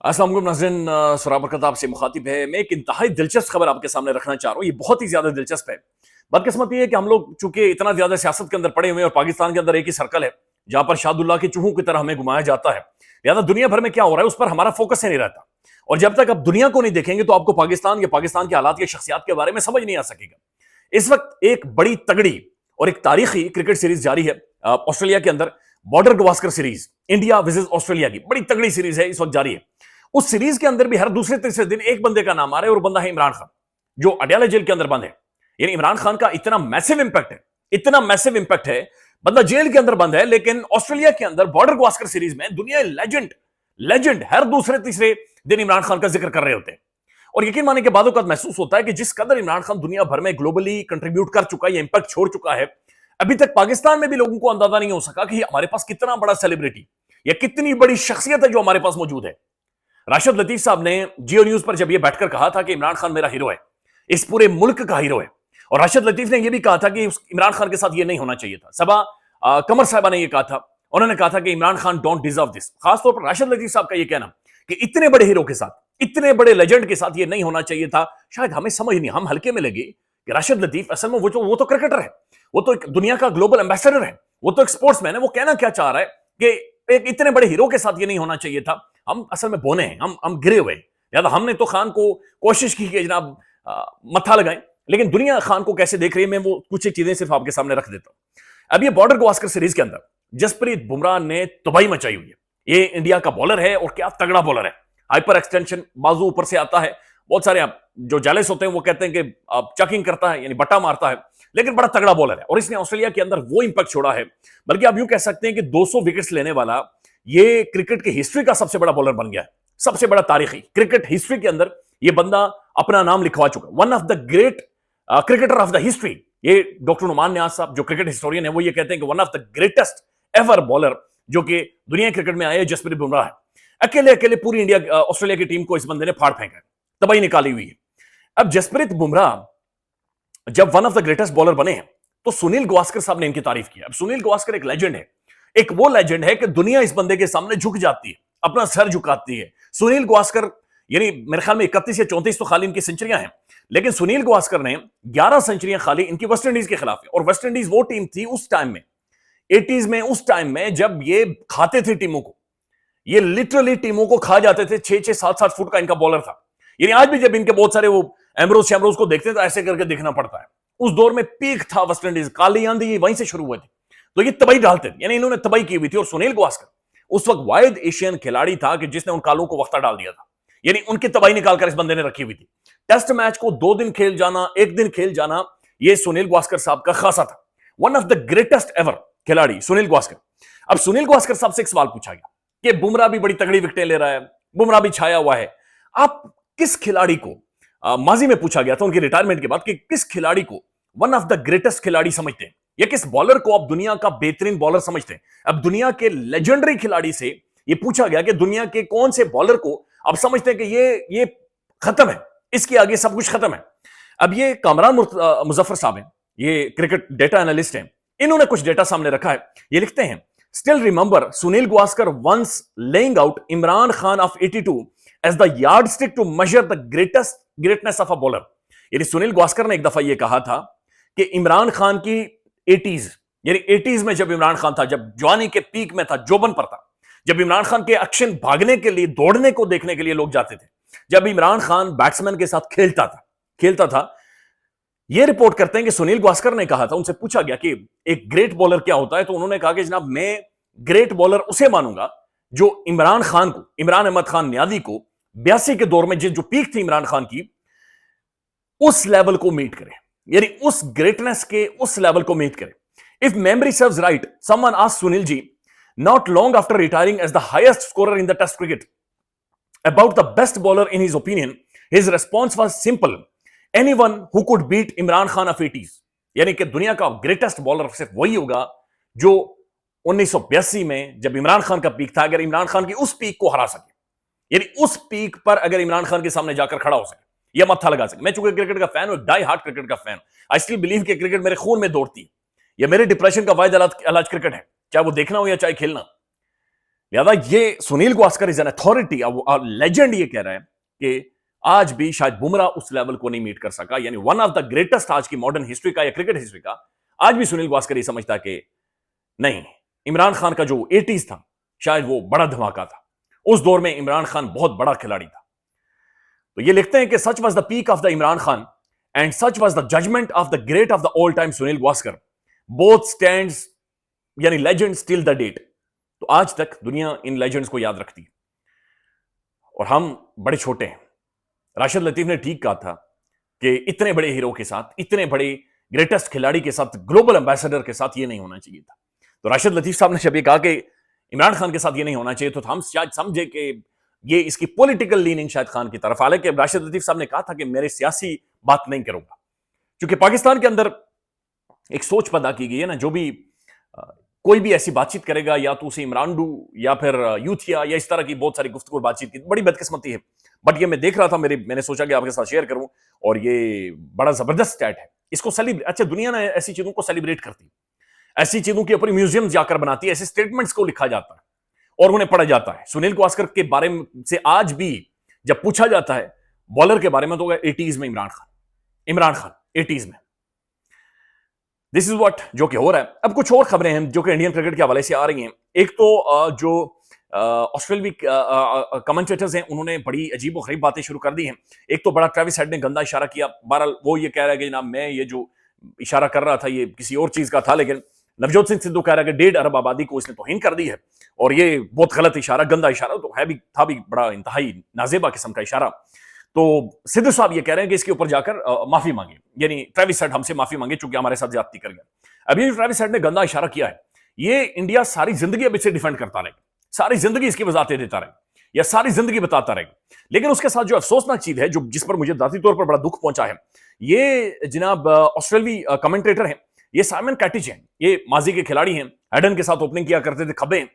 अस्सलाम वालेकुम नाज़रीन, सुराब बरकत आपसे मुखातिब है। मैं एक इंतहाई दिलचस्प खबर आपके सामने रखना चाह रहा हूँ। ये बहुत ही ज़्यादा दिलचस्प है। बदकिस्मती है कि हम लोग चूंकि इतना ज़्यादा सियासत के अंदर पड़े हुए हैं और पाकिस्तान के अंदर एक ही सर्कल है जहां पर शाहदुल्ला के चूहों की तरह हमें घुमाया जाता है। लिहाजा दुनिया भर में क्या हो रहा है उस पर हमारा फोकस ही नहीं रहता। और जब तक आप दुनिया को नहीं देखेंगे तो आपको पाकिस्तान या पाकिस्तान के हालात या शख्सियात के बारे में समझ नहीं आ सकेगा। इस वक्त एक बड़ी तगड़ी और एक तारीखी क्रिकेट सीरीज जारी है ऑस्ट्रेलिया के अंदर। Border Gavaskar series India versus Australia की बड़ी तगड़ी सीरीज है, इस वक्त जारी है। उस सीरीज के अंदर भी हर दूसरे तीसरे दिन एक बंदे का नाम आ रहा है और बंदा है इमरान खान, जो अडयाला जेल के अंदर बंद है। यानी इमरान खान का इतना मैसिव इंपैक्ट है, इतना मैसिव इंपैक्ट है। बंदा जेल के अंदर बंद है, लेकिन ऑस्ट्रेलिया के अंदर बॉर्डर गवास्कर सीरीज में दुनिया लेजेंड लेजेंड हर दूसरे तीसरे दिन इमरान खान का जिक्र कर रहे होते हैं। और यकीन मानने के बादों का महसूस होता है कि जिस कदर इमरान खान दुनिया भर में ग्लोबली कंट्रीब्यूट कर चुका है, इंपैक्ट छोड़ चुका है, अभी तक पाकिस्तान में भी लोगों को अंदाजा नहीं हो सका कि हमारे पास कितना बड़ा सेलिब्रिटी या कितनी बड़ी शख्सियत है जो हमारे पास मौजूद है। राशिद लतीफ साहब ने जियो न्यूज पर जब यह बैठकर कहा था कि इमरान खान मेरा हीरो है, इस पूरे मुल्क का हीरो है, और राशिद लतीफ ने यह भी कहा था कि इमरान खान के साथ यह नहीं होना चाहिए था। सबा कमर साहबा ने यह कहा था, उन्होंने कहा था कि Imran Khan don't deserve this. खासतौर पर राशिद लतीफ साहब का यह कहना कि इतने बड़े हीरो के साथ, इतने बड़े लेजेंड के साथ यह नहीं होना चाहिए था, शायद हमें समझ नहीं, हम हल्के में लगे कि राशिद लतीफ असल में वो तो क्रिकेटर है, वो तो एक दुनिया का ग्लोबल एम्बेसडर है, वो तो एक स्पोर्ट्समैन है। वो कहना क्या चाह रहा है कि एक इतने बड़े हीरो के साथ ये नहीं होना चाहिए था। हम असल में बोने हैं, हम गिरे हुए हैं। याद हमने तो खान को कोशिश की कि जनाब मत्था लगाएं, लेकिन दुनिया खान को कैसे देख रही है, मैं वो कुछ एक चीजें सिर्फ आपके सामने रख देता हूं। अब ये बॉर्डर गवास्कर सीरीज के अंदर जसप्रीत बुमराह ने तबाही मचाई हुई है। ये इंडिया का बॉलर है और क्या तगड़ा बॉलर है। हाइपर एक्सटेंशन, बाजू ऊपर से आता है। बहुत सारे जो जेलस होते हैं वो कहते हैं कि चकिंग करता है, यानी बट्टा मारता है, लेकिन बड़ा तगड़ा बॉलर है और इसने ऑस्ट्रेलिया के अंदर वो इंपैक्ट छोड़ा है। बल्कि आप यूं कह सकते हैं कि 200 विकेट्स लेने वाला ये क्रिकेट की हिस्ट्री का सबसे बड़ा बॉलर बन गया है। सबसे बड़ा तारीखी क्रिकेट हिस्ट्री के अंदर ये बंदा अपना नाम लिखवा चुका, one of the great cricketer of the history. ये डॉक्टर नुमान नियाज साहब जो क्रिकेट हिस्टोरियन है वो ये कहते हैं कि one of the greatest ever bowler जो कि दुनिया क्रिकेट में आए जसप्रीत बुमराह है। अकेले अकेले पूरी इंडिया ऑस्ट्रेलिया की टीम को इस बंदे ने फाड़ फेंका है, तबाही निकाली हुई है। अब जसप्रीत बुमराह जब one of the greatest bowler बने हैं तो सुनील गावस्कर साहब ने इनकी तारीफ की। अब सुनील गावस्कर एक लेजेंड है, एक वो लेजेंड है कि दुनिया इस बंदे के सामने झुक जाती है, अपना सर झुकाती है। सुनील गावस्कर यानी मेरे ख्याल में 31 या 34 तो खाली इनकी सेंचुरियां हैं, लेकिन सुनील गावस्कर ने 11 सेंचुरियां खाली इनकी वेस्ट इंडीज के खिलाफ है। और वेस्ट इंडीज वो टीम थी उस टाइम में, 80s में, उस टाइम में जब ये खाते थे टीमों को, ये लिटरली टीमों को खा जाते थे। 6-6, 7-7 फुट का इनका बॉलर था। यानी आज भी जब इनके बहुत सारे वो एमरोज शैमरोज को देखते हैं तो ऐसे करके देखना पड़ता है। उस दौर में पीक था वेस्ट इंडीज, काली आंधी वहीं से शुरू हुई थी, तो ये तबाही डालते थे, यानी इन्होंने तबाही की हुई थी। और सुनील गावस्कर उस वक्त वाहिद एशियन खिलाड़ी था कि जिसने उन कालों को वक्ता डाल दिया था, यानी उनकी तबाही निकालकर इस बंदे ने रखी हुई थी। टेस्ट मैच को 2 दिन खेल जाना, 1 दिन खेल जाना, ये सुनील गावस्कर साहब का खासा था। One of the greatest ever खिलाड़ी सुनील गावस्कर। अब सुनील गावस्कर साहब से एक सवाल पूछा गया कि बुमराह भी बड़ी तगड़ी विकेटें ले रहा है, बुमराह भी छाया हुआ है, आप किस खिलाड़ी को, माजी में पूछा गया था उनकी रिटायरमेंट के बाद, कि किस खिलाड़ी को वन ऑफ द ग्रेटेस्ट खिलाड़ी समझते हैं या किस बॉलर को आप दुनिया का बेहतरीन बॉलर समझते हैं। अब दुनिया के लेजेंडरी खिलाड़ी से यह पूछा गया कि दुनिया के कौन से बॉलर को आप समझते हैं कि ये खत्म है, इसके आगे सब कुछ खत्म है। अब ये कामरान मुजफ्फर साहब हैं, ये क्रिकेट डेटा एनालिस्ट हैं, इन्होंने कुछ डेटा सामने रखा है। ये लिखते हैं, still remember Sunil Gavaskar once laying out Imran Khan of 82 as the yardstick to measure the greatness of a bowler. यानी सुनील गावस्कर ने एक दफा यह कहा था कि इमरान खान की 80s, यानी 80s में जब इमरान खान था, जब जवानी के पीक में था, जोबन पर था, जब इमरान खान के एक्शन भागने के लिए, दौड़ने को देखने के लिए लोग जाते थे, जब इमरान खान बैट्समैन के साथ खेलता था। यह रिपोर्ट करते हैं कि सुनील गावस्कर ने कहा था, उनसे पूछा गया कि एक ग्रेट बॉलर क्या होता है, तो उन्होंने कहा कि जनाब मैं ग्रेट बॉलर उसे मानूंगा जो इमरान खान को, इमरान अहमद खान नियादी को 82 के दौर में जो पीक थी इमरान खान की, उस लेवल को मीट करे, यानी उस ग्रेटनेस के उस लेवल को मीट करे। If memory serves right, someone asked Sunil ji not long after retiring as the highest scorer in the test cricket about the best bowler in his opinion, his response was simple, anyone who could beat Imran Khan of 80s। यानी कि दुनिया का greatest bowler सिर्फ वही होगा जो 1982 में जब इमरान खान का पीक था, अगर इमरान खान की उस पीक को हरा सके, यानी उस पीक पर अगर इमरान खान के सामने जाकर खड़ा हो सके या मत्था लगा सके। मैं चूंकि क्रिकेट का फैन हूं, डाई हार्ट क्रिकेट का फैन, आई स्टिल बिलीव कि क्रिकेट मेरे खून में दौड़ती है, या मेरे डिप्रेशन का वाहिद इलाज क्रिकेट है, चाहे वो देखना हो या चाहे खेलना। लिहाजा ये Sunil Gavaskar is an authority, legend ये कह रहा है कि आज भी शायद बुमराह उस लेवल को नहीं मीट कर सका, यानी वन ऑफ द ग्रेटेस्ट आज की मॉडर्न हिस्ट्री का या क्रिकेट हिस्ट्री का, आज भी सुनील गावस्कर ये समझता कि नहीं, इमरान खान का जो 80s था शायद वो बड़ा धमाका था, उस दौर में इमरान खान बहुत बड़ा खिलाड़ी था। तो ये लिखते हैं कि such was the peak of the Imran Khan and such was the judgement of the great of the all time Sunil Gavaskar, both stands यानी लेजेंड स्टिल द डेट। तो आज तक दुनिया इन लेजेंड्स को याद रखती है और हम बड़े छोटे हैं। राशिद लतीफ ने ठीक कहा था कि इतने बड़े हीरो के साथ, इतने बड़े ग्रेटेस्ट खिलाड़ी के साथ, ग्लोबल एम्बेसडर के साथ ये नहीं होना चाहिए था। तो राशिद लतीफ साहब ने जब ये कहा कि इमरान खान के साथ ये नहीं होना चाहिए, तो हम शायद समझे कि ये इसकी पॉलिटिकल लीनिंग शायद खान की तरफ, हालांकि राशिद लतीफ साहब ने कहा था कि मेरे सियासी बात नहीं करूंगा, क्योंकि पाकिस्तान के अंदर एक सोच पैदा की गई है ना, जो भी कोई भी ऐसी बातचीत करेगा या तो उसे इमरानडू या फिर यूथिया या इस तरह की बहुत सारी गुफ्तगू बातचीत की, बड़ी बदकिस्मती है। बट ये मैं देख रहा था, मैंने सोचा कि आपके साथ शेयर करूं, और ये बड़ा जबरदस्त स्टैट है। इसको सेलिब्रेट, अच्छा दुनिया ने ऐसी चीजों को सेलिब्रेट करती है, ऐसी चीजों के ऊपर म्यूजियम जाकर बनाती है, ऐसे स्टेटमेंट्स को लिखा जाता है और उन्हें पढ़ा जाता है। सुनील गावस्कर के बारे में से आज भी जब पूछा जाता है बॉलर के बारे में, तो 80s में इमरान खान 80s में। दिस इज व्हाट जो कि हो रहा है। अब कुछ और खबरें हैं जो कि इंडियन क्रिकेट के हवाले से आ रही हैं। एक तो जो ऑस्ट्रेलियाई कमेंटेटर्स हैं, उन्होंने बड़ी अजीब और गरीब बातें शुरू कर दी हैं। एक तो बड़ा ट्रेविस हेड ने गंदा इशारा किया, बहरहाल वो ये कह रहा है कि जनाब मैं ये जो इशारा कर रहा था ये किसी और चीज का था, लेकिन नवजोत सिंह सिद्धू कह रहा है कि 1.5 अरब आबादी को इसने तौहीन कर दी है और ये बहुत गलत इशारा, गंदा इशारा तो है भी, था भी बड़ा इंतहाई नाजेबा किस्म का इशारा। तो सिद्धू साहब ये कह रहे हैं कि इसके ऊपर जाकर माफी मांगे, यानी ट्रेविस हेड हमसे माफी मांगे चूंकि हमारे साथ ज्यादती कर गया। अब ये ट्रेविस हेड ने गंदा इशारा किया है, ये इंडिया सारी जिंदगी अब इसे डिफेंड करता रहेगा, सारी जिंदगी इसकी वजाहतें देता रहेगा या सारी जिंदगी बताता रहेगा। लेकिन उसके साथ जो अफसोसनाक चीज है, जो जिस पर मुझे जाती तौर पर बड़ा दुख पहुंचा है, ये जनाब ऑस्ट्रेलियाई कमेंटेटर हैं, ये साइमन कैटिच हैं, ये माजी के खिलाड़ी हैं, हेडन के साथ ओपनिंग किया करते थे खब्बे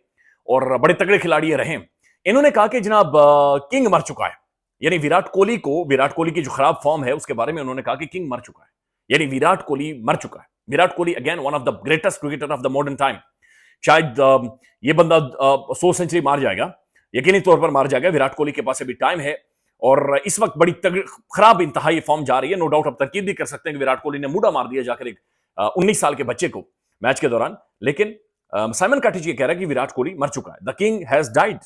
और बड़े तगड़े खिलाड़ी रहे। इन्होंने कहा कि जनाब किंग मर चुका है, यानी विराट कोहली की जो खराब फॉर्म है उसके बारे में उन्होंने कहा कि किंग मर चुका है, यानी विराट कोहली मर चुका है। Virat Kohli again one of the greatest cricketer of the modern time, शायद ये बंदा 100 सेंचुरी मार जाएगा, यकीनी तौर पर मार जाएगा। विराट कोहली के पास अभी टाइम है और इस वक्त बड़ी खराब इंतहाई फॉर्म जा रही है। नो डाउट अब तनकीद भी कर सकते हैं कि विराट कोहली ने मुड़ा मार दिया जाकर एक 19 साल के बच्चे को मैच के दौरान, लेकिन साइमन कैटिच ये कह रहा है कि विराट कोहली मर चुका है, the king has died.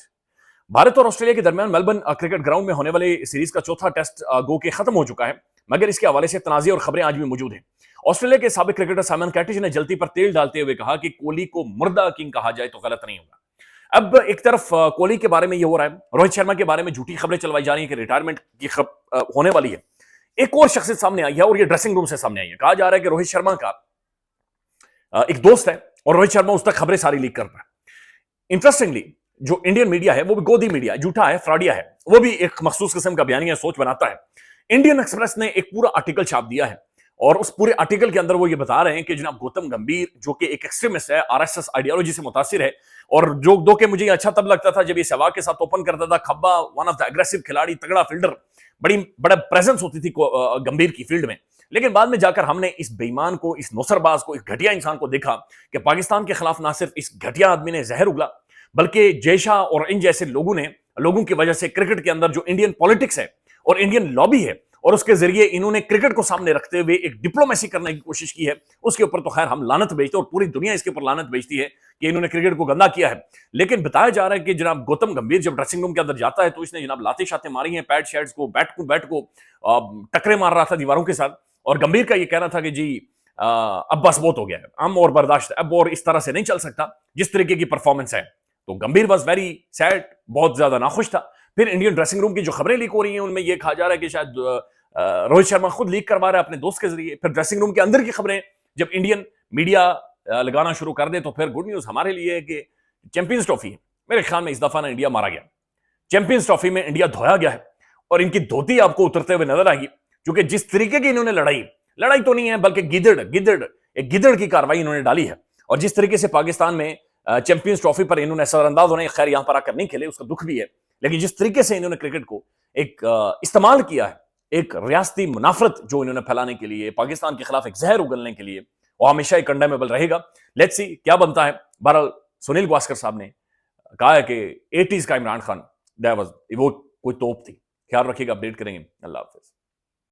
Bharat और ऑस्ट्रेलिया के दरमियान मेलबर्न क्रिकेट ग्राउंड में होने वाले सीरीज का चौथा टेस्ट गो के खत्म हो चुका है, मगर इसके हवाले से तनाज़े और खबरें आज भी मौजूद हैं। ऑस्ट्रेलिया के साबिक क्रिकेटर साइमन कैटिच ने जल्दी पर तेल डालते हुए कहा कि कोहली को मुर्दा किंग कहा जाए तो गलत नहीं होगा। अब एक तरफ कोहली के बारे में ये हो रहा है, रोहित शर्मा के बारे में झूठी खबरें चलवाई जा रही है कि रिटायरमेंट की होने वाली है। एक और शख्सियत सामने आई है और ये ड्रेसिंग रूम से सामने आई है। कहा जा रहा है कि रोहित शर्मा का एक दोस्त है और रोहित शर्मा उस तक खबरें सारी लीक कर रहा है। इंटरेस्टिंगली जो इंडियन मीडिया है वो भी गोदी मीडिया, झूठा है, फ्रॉडिया है, वो भी एक मखसूस किस्म का बयानिया सोच बनाता है। इंडियन एक्सप्रेस ने एक पूरा आर्टिकल छाप दिया है और उस पूरे आर्टिकल के अंदर वो ये बता रहे हैं कि जनाब गौतम गंभीर जो कि एक एक्सट्रीमिस्ट है, आरएसएस आइडियोलॉजी से मुतासिर है, और जो दो के मुझे अच्छा तब लगता था जब ये सहवाग के साथ ओपन करता था, खब्बा वन ऑफ द एग्रेसिव खिलाड़ी, तगड़ा फील्डर, बड़ा प्रेजेंस होती थी गंभीर की फील्ड में। लेकिन बाद में जाकर हमने इस बेईमान को, इस नौसरबाज को, इस घटिया इंसान को देखा कि पाकिस्तान के खिलाफ ना सिर्फ इस घटिया आदमी ने जहर उगला, बल्कि जयशाह और इन जैसे लोगों की वजह से क्रिकेट के अंदर जो इंडियन पॉलिटिक्स है और इंडियन लॉबी है, और उसके जरिए इन्होंने क्रिकेट को सामने रखते हुए एक डिप्लोमेसी करने की कोशिश की है, उसके ऊपर तो खैर हम लानत भेजते हैं और पूरी दुनिया इसके ऊपर लानत भेजती है कि इन्होंने क्रिकेट को गंदा किया है। लेकिन बताया जा रहा है कि जनाब गौतम गंभीर जब ड्रेसिंग रूम के अंदर जाता है तो इसने जनाब लाते शाते मारी हैं, पैड शैड्स को, बैट को टकरे मार रहा था दीवारों के साथ, और गंभीर का ये कहना था कि जी अब बस बहुत हो गया है, हम और बर्दाश्त, अब और इस तरह से नहीं चल सकता जिस तरीके की परफॉर्मेंस है। तो गंभीर वॉज वेरी सैड, बहुत ज्यादा नाखुश था। फिर इंडियन ड्रेसिंग रूम की जो खबरें लीक हो रही हैं उनमें यह कहा जा रहा है कि शायद रोहित शर्मा खुद लीक करवा रहा है अपने दोस्त के जरिए। फिर ड्रेसिंग रूम के अंदर की खबरें जब इंडियन मीडिया लगाना शुरू कर दे तो फिर गुड न्यूज हमारे लिए है कि चैंपियंस ट्रॉफी है, मेरे ख्याल में इस दफा ना इंडिया मारा गया, चैंपियंस ट्रॉफी में इंडिया धोया गया है और इनकी धोती आपको उतरते हुए नजर आएगी, क्योंकि जिस तरीके की इन्होंने लड़ाई तो नहीं है बल्कि गिदड़ की कार्रवाई इन्होंने डाली है, और जिस तरीके से पाकिस्तान में चैंपियंस ट्रॉफी पर इन्होंने असरअंदाज होने, खैर यहां पर आकर नहीं खेले, उसका दुख भी है, लेकिन जिस तरीके से इन्होंने क्रिकेट को एक इस्तेमाल किया है, एक रियासती मुनाफरत जो इन्होंने फैलाने के लिए, पाकिस्तान के खिलाफ एक जहर उगलने के लिए, वो हमेशा एक कंडेमेबल रहेगा। लेट्स सी क्या बनता है। बहरहाल सुनील गावस्कर साहब ने कहा है कि 80s का इमरान खान, वो कोई तोप थी। ख्याल रखिएगा, अपडेट करेंगे। अल्लाह हाफिज।